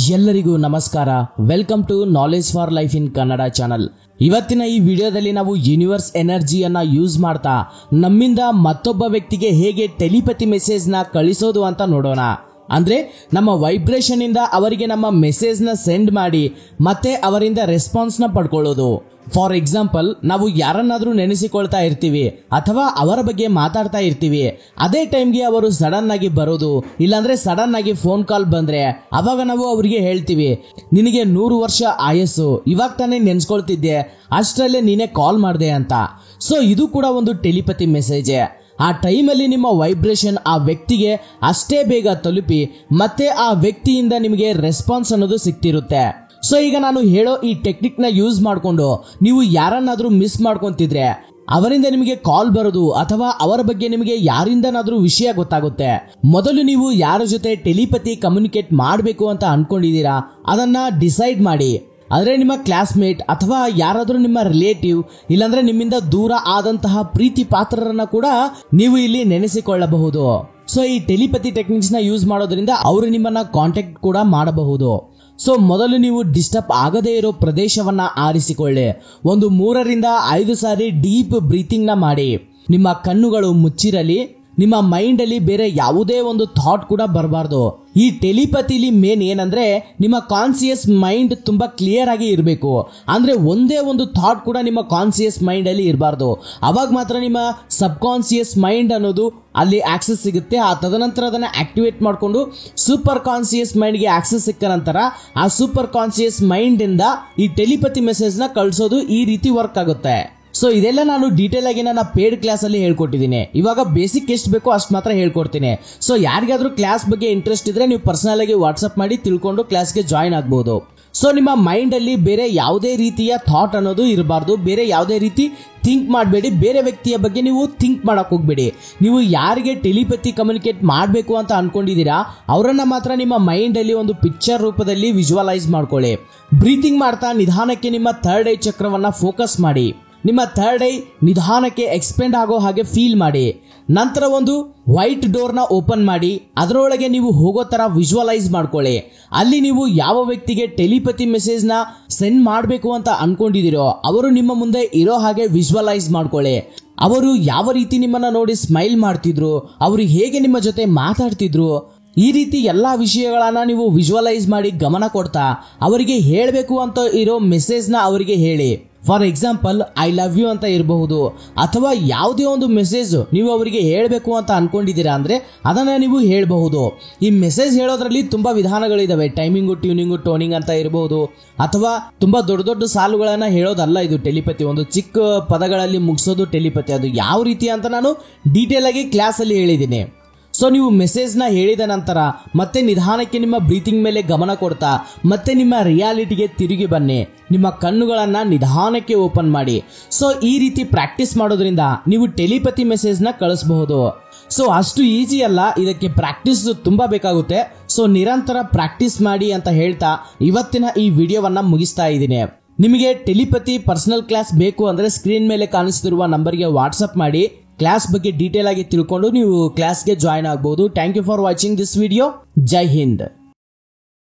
ಎಲ್ಲರಿಗೂ ನಮಸ್ಕಾರ. Welcome to knowledge for life in Kannada channel. ಇವತ್ತಿನ ಈ ವಿಡಿಯೋದಲ್ಲಿ ನಾವು ಯೂನಿವರ್ಸ್ ಎನರ್ಜಿಯನ್ನ ಯೂಸ್ ಮಾಡ್ತಾ ನಮ್ಮಿಂದ ಮತ್ತೊಬ್ಬ ವ್ಯಕ್ತಿಗೆ ಹೇಗೆ ಟೆಲಿಪತಿ ಮೆಸೇಜ್ ನ ಕಳಿಸೋದು ಅಂತ ನೋಡೋಣ. ಅಂದ್ರೆ ನಮ್ಮ ವೈಬ್ರೇಷನ್ ಇಂದ ಅವರಿಗೆ ನಮ್ಮ ಮೆಸೇಜ್ ನ ಸೆಂಡ್ ಮಾಡಿ ಮತ್ತೆ ಅವರಿಂದ ರೆಸ್ಪಾನ್ಸ್ ನ ಪಡ್ಕೊಳ್ಳೋದು. ಫಾರ್ ಎಕ್ಸಾಂಪಲ್, ನಾವು ಯಾರನ್ನಾದ್ರೂ ನೆನೆಸಿಕೊಳ್ತಾ ಇರ್ತೀವಿ ಅಥವಾ ಅವರ ಬಗ್ಗೆ ಮಾತಾಡ್ತಾ ಇರ್ತೀವಿ. ಅದೇ ಟೈಮ್ಗೆ ಅವರು ಸಡನ್ ಆಗಿ ಬರೋದು, ಇಲ್ಲಾಂದ್ರೆ ಸಡನ್ ಆಗಿ ಫೋನ್ ಕಾಲ್ ಬಂದ್ರೆ ಅವಾಗ ನಾವು ಅವರಿಗೆ ಹೇಳ್ತೀವಿ, ನಿನಗೆ 100 ವರ್ಷ ಆಯಸ್ಸು, ಇವಾಗ ತಾನೇ ನೆನ್ಸ್ಕೊಳ್ತಿದ್ದೆ, ಅಷ್ಟರಲ್ಲೇ ನೀನೇ ಕಾಲ್ ಮಾಡಿದೆ ಅಂತ. ಸೊ ಇದು ಕೂಡ ಒಂದು ಟೆಲಿಪತಿ ಮೆಸೇಜ್. ಆ ಟೈಮಲ್ಲಿ ನಿಮ್ಮ ವೈಬ್ರೇಷನ್ ಆ ವ್ಯಕ್ತಿಗೆ ಅಷ್ಟೇ ಬೇಗ ತಲುಪಿ ಮತ್ತೆ ಆ ವ್ಯಕ್ತಿಯಿಂದ ನಿಮಗೆ ರೆಸ್ಪಾನ್ಸ್ ಅನ್ನೋದು ಸಿಗ್ತಿರುತ್ತೆ. ಸೊ ಈಗ ನಾನು ಹೇಳೋ ಈ ಟೆಕ್ನಿಕ್ ನ ಯೂಸ್ ಮಾಡಿಕೊಂಡು ನೀವು ಯಾರನ್ನಾದ್ರೂ ಮಿಸ್ ಮಾಡ್ಕೊಂತಿದ್ರೆ ಅವರಿಂದ ನಿಮಗೆ ಕಾಲ್ ಬರೋದು ಅಥವಾ ಅವರ ಬಗ್ಗೆ ನಿಮಗೆ ಯಾರಿಂದನಾದ್ರೂ ವಿಷಯ ಗೊತ್ತಾಗುತ್ತೆ. ಮೊದಲು ನೀವು ಯಾರ ಜೊತೆ ಟೆಲಿಪತಿ ಕಮ್ಯುನಿಕೇಟ್ ಮಾಡಬೇಕು ಅಂತ ಅನ್ಕೊಂಡಿದೀರಾ ಅದನ್ನ ಡಿಸೈಡ್ ಮಾಡಿ. ಆದ್ರೆ ನಿಮ್ಮ ಕ್ಲಾಸ್ಮೇಟ್ ಅಥವಾ ಯಾರಾದ್ರೂ ನಿಮ್ಮ ರಿಲೇಟಿವ್, ಇಲ್ಲಾಂದ್ರೆ ನಿಮ್ಮಿಂದ ದೂರ ಆದಂತಹ ಪ್ರೀತಿ ಪಾತ್ರರನ್ನ ಕೂಡ ನೀವು ಇಲ್ಲಿ ನೆನೆಸಿಕೊಳ್ಳಬಹುದು. ಸೊ ಈ ಟೆಲಿಪತಿ ಟೆಕ್ನಿಕ್ಸ್ ನ ಯೂಸ್ ಮಾಡೋದ್ರಿಂದ ಅವರು ನಿಮ್ಮನ್ನ ಕಾಂಟ್ಯಾಕ್ಟ್ ಕೂಡ ಮಾಡಬಹುದು. ಸೊ ಮೊದಲು ನೀವು ಡಿಸ್ಟರ್ಬ್ ಆಗದೇ ಇರೋ ಪ್ರದೇಶವನ್ನ ಆರಿಸಿಕೊಳ್ಳಿ. ಒಂದು 3 ರಿಂದ 5 ಸಾರಿ ಡೀಪ್ ಬ್ರೀತಿಂಗ್ ನ ಮಾಡಿ. ನಿಮ್ಮ ಕಣ್ಣುಗಳು ಮುಚ್ಚಿರಲಿ. ನಿಮ್ಮ ಮೈಂಡ್ ಅಲ್ಲಿ ಬೇರೆ ಯಾವುದೇ ಒಂದು ಥಾಟ್ ಕೂಡ ಬರಬಾರ್ದು. ಈ ಟೆಲಿಪತಿಲಿ ಮೇನ್ ಏನಂದ್ರೆ ನಿಮ್ಮ ಕಾನ್ಸಿಯಸ್ ಮೈಂಡ್ ತುಂಬಾ ಕ್ಲಿಯರ್ ಆಗಿ ಇರಬೇಕು. ಅಂದ್ರೆ ಒಂದೇ ಒಂದು ಥಾಟ್ ಕೂಡ ನಿಮ್ಮ ಕಾನ್ಸಿಯಸ್ ಮೈಂಡ್ ಅಲ್ಲಿ ಇರಬಾರ್ದು. ಅವಾಗ ಮಾತ್ರ ನಿಮ್ಮ ಸಬ್ ಕಾನ್ಸಿಯಸ್ ಮೈಂಡ್ ಅನ್ನೋದು ಅಲ್ಲಿ ಆಕ್ಸೆಸ್ ಸಿಗುತ್ತೆ. ಆ ತದನಂತರ ಅದನ್ನ ಆಕ್ಟಿವೇಟ್ ಮಾಡಿಕೊಂಡು ಸೂಪರ್ ಕಾನ್ಸಿಯಸ್ ಮೈಂಡ್ ಗೆ ಆಕ್ಸೆಸ್ ಸಿಕ್ಕ ನಂತರ ಆ ಸೂಪರ್ ಕಾನ್ಸಿಯಸ್ ಮೈಂಡ್ ಇಂದ ಈ ಟೆಲಿಪತಿ ಮೆಸೇಜ್ ನ ಕಳಿಸೋದು ಈ ರೀತಿ ವರ್ಕ್ ಆಗುತ್ತೆ. ಸೊ ಇದೆಲ್ಲ ನಾನು ಡೀಟೇಲ್ ಆಗಿ ನನ್ನ ಪೇಡ್ ಕ್ಲಾಸ್ ಅಲ್ಲಿ ಹೇಳ್ಕೊಟ್ಟಿದ್ದೀನಿ. ಇವಾಗ ಬೇಸಿಕ್ ಎಷ್ಟು ಬೇಕೋ ಅಷ್ಟು ಮಾತ್ರ ಹೇಳ್ಕೊಡ್ತೀನಿ. ಸೊ ಯಾರಿಗಾದ್ರೂ ಕ್ಲಾಸ್ ಬಗ್ಗೆ ಇಂಟ್ರೆಸ್ಟ್ ಇದ್ರೆ ನೀವು ಪರ್ಸನಲ್ ಆಗಿ ವಾಟ್ಸ್ಆಪ್ ಮಾಡಿ ತಿಳ್ಕೊಂಡು ಕ್ಲಾಸ್ಗೆ ಜಾಯಿನ್ ಆಗಬಹುದು. ಸೊ ನಿಮ್ಮ ಮೈಂಡ್ ಅಲ್ಲಿ ಬೇರೆ ಯಾವುದೇ ರೀತಿಯ ಥಾಟ್ ಅನ್ನೋದು ಇರಬಾರ್ದು. ಬೇರೆ ಯಾವುದೇ ರೀತಿ ಥಿಂಕ್ ಮಾಡಬೇಡಿ. ಬೇರೆ ವ್ಯಕ್ತಿಯ ಬಗ್ಗೆ ನೀವು ಥಿಂಕ್ ಮಾಡಕ್ ಹೋಗ್ಬೇಡಿ. ನೀವು ಯಾರಿಗೆ ಟೆಲಿಪತಿ ಕಮ್ಯುನಿಕೇಟ್ ಮಾಡಬೇಕು ಅಂತ ಅನ್ಕೊಂಡಿದೀರಾ ಅವರನ್ನ ಮಾತ್ರ ನಿಮ್ಮ ಮೈಂಡ್ ಅಲ್ಲಿ ಒಂದು ಪಿಕ್ಚರ್ ರೂಪದಲ್ಲಿ ವಿಜುವಲೈಸ್ ಮಾಡ್ಕೊಳ್ಳಿ. ಬ್ರೀತಿಂಗ್ ಮಾಡ್ತಾ ನಿಧಾನಕ್ಕೆ ನಿಮ್ಮ ಥರ್ಡ್ ಐ ಚಕ್ರವನ್ನ ಫೋಕಸ್ ಮಾಡಿ. ನಿಮ್ಮ ಥರ್ಡ್ ಐ ನಿಧಾನಕ್ಕೆ ಎಕ್ಸ್ಪೆಂಡ್ ಆಗೋ ಹಾಗೆ ಫೀಲ್ ಮಾಡಿ. ನಂತರ ಒಂದು ವೈಟ್ ಡೋರ್ ನ ಓಪನ್ ಮಾಡಿ ಅದರೊಳಗೆ ನೀವು ಹೋಗೋ ತರ ವಿಜುವಲೈಸ್ ಮಾಡ್ಕೊಳ್ಳಿ. ಅಲ್ಲಿ ನೀವು ಯಾವ ವ್ಯಕ್ತಿಗೆ ಟೆಲಿಪತಿ ಮೆಸೇಜ್ ನ ಸೆಂಡ್ ಮಾಡಬೇಕು ಅಂತ ಅನ್ಕೊಂಡಿದಿರೋ ಅವರು ನಿಮ್ಮ ಮುಂದೆ ಇರೋ ಹಾಗೆ ವಿಜುವಲೈಸ್ ಮಾಡ್ಕೊಳ್ಳಿ. ಅವರು ಯಾವ ರೀತಿ ನಿಮ್ಮನ್ನ ನೋಡಿ ಸ್ಮೈಲ್ ಮಾಡ್ತಿದ್ರು, ಅವರು ಹೇಗೆ ನಿಮ್ಮ ಜೊತೆ ಮಾತಾಡ್ತಿದ್ರು, ಈ ರೀತಿ ಎಲ್ಲಾ ವಿಷಯಗಳನ್ನ ನೀವು ವಿಜುವಲೈಸ್ ಮಾಡಿ ಗಮನ ಕೊಡ್ತಾ ಅವರಿಗೆ ಹೇಳಬೇಕು ಅಂತ ಇರೋ ಮೆಸೇಜ್ ನ ಅವರಿಗೆ ಹೇಳಿ. For example, I love you ಅಂತ ಇರಬಹುದು ಅಥವಾ ಯಾವುದೇ ಒಂದು ಮೆಸೇಜ್ ನೀವು ಅವರಿಗೆ ಹೇಳಬೇಕು ಅಂತ ಅನ್ಕೊಂಡಿದ್ದೀರಾ ಅಂದ್ರೆ ಅದನ್ನ ನೀವು ಹೇಳಬಹುದು. ಈ ಮೆಸೇಜ್ ಹೇಳೋದ್ರಲ್ಲಿ ತುಂಬಾ ವಿಧಾನಗಳಿದಾವೆ. ಟೈಮಿಂಗು, ಟ್ಯೂನಿಂಗು, ಟೋನಿಂಗ್ ಅಂತ ಇರಬಹುದು ಅಥವಾ ತುಂಬಾ ದೊಡ್ಡ ದೊಡ್ಡ ಸಾಲುಗಳನ್ನ ಹೇಳೋದಲ್ಲ ಇದು ಟೆಲಿಪತಿ. ಒಂದು ಚಿಕ್ಕ ಪದಗಳಲ್ಲಿ ಮುಗಿಸೋದು ಟೆಲಿಪತಿ. ಅದು ಯಾವ ರೀತಿ ಅಂತ ನಾನು ಡೀಟೇಲ್ ಆಗಿ ಕ್ಲಾಸ್ ಅಲ್ಲಿ ಹೇಳಿದ್ದೀನಿ. ಸೊ ನೀವು ಮೆಸೇಜ್ ನ ಹೇಳಿದ ನಂತರ ಮತ್ತೆ ನಿಧಾನಕ್ಕೆ ನಿಮ್ಮ ಬ್ರೀತಿಂಗ್ ಮೇಲೆ ಗಮನ ಕೊಡ್ತಾ ಮತ್ತೆ ನಿಮ್ಮ ರಿಯಾಲಿಟಿಗೆ ತಿರುಗಿ ಬನ್ನಿ. ನಿಮ್ಮ ಕಣ್ಣುಗಳನ್ನ ನಿಧಾನಕ್ಕೆ ಓಪನ್ ಮಾಡಿ. ಸೊ ಈ ರೀತಿ ಪ್ರಾಕ್ಟೀಸ್ ಮಾಡೋದ್ರಿಂದ ನೀವು ಟೆಲಿಪತಿ ಮೆಸೇಜ್ ನ ಕಳಿಸಬಹುದು. ಸೊ ಅಷ್ಟು ಈಸಿ ಅಲ್ಲ, ಇದಕ್ಕೆ ಪ್ರಾಕ್ಟೀಸ್ ತುಂಬಾ ಬೇಕಾಗುತ್ತೆ. ಸೊ ನಿರಂತರ ಪ್ರಾಕ್ಟೀಸ್ ಮಾಡಿ ಅಂತ ಹೇಳ್ತಾ ಇವತ್ತಿನ ಈ ವಿಡಿಯೋವನ್ನ ಮುಗಿಸ್ತಾ ಇದ್ದೀನಿ. ನಿಮಗೆ ಟೆಲಿಪತಿ ಪರ್ಸನಲ್ ಕ್ಲಾಸ್ ಬೇಕು ಅಂದ್ರೆ ಸ್ಕ್ರೀನ್ ಮೇಲೆ ಕಾಣಿಸ್ತಿರುವ ನಂಬರ್ಗೆ ವಾಟ್ಸ್ಆಪ್ ಮಾಡಿ. ಕ್ಲಾಸ್ ಬಗ್ಗೆ ಡೀಟೇಲ್ ಆಗಿ ತಿಳ್ಕೊಂಡು ನೀವು ಕ್ಲಾಸ್ಗೆ ಜಾಯಿನ್ ಆಗಬಹುದು. Thank you for watching this video. ಜೈ ಹಿಂದ್.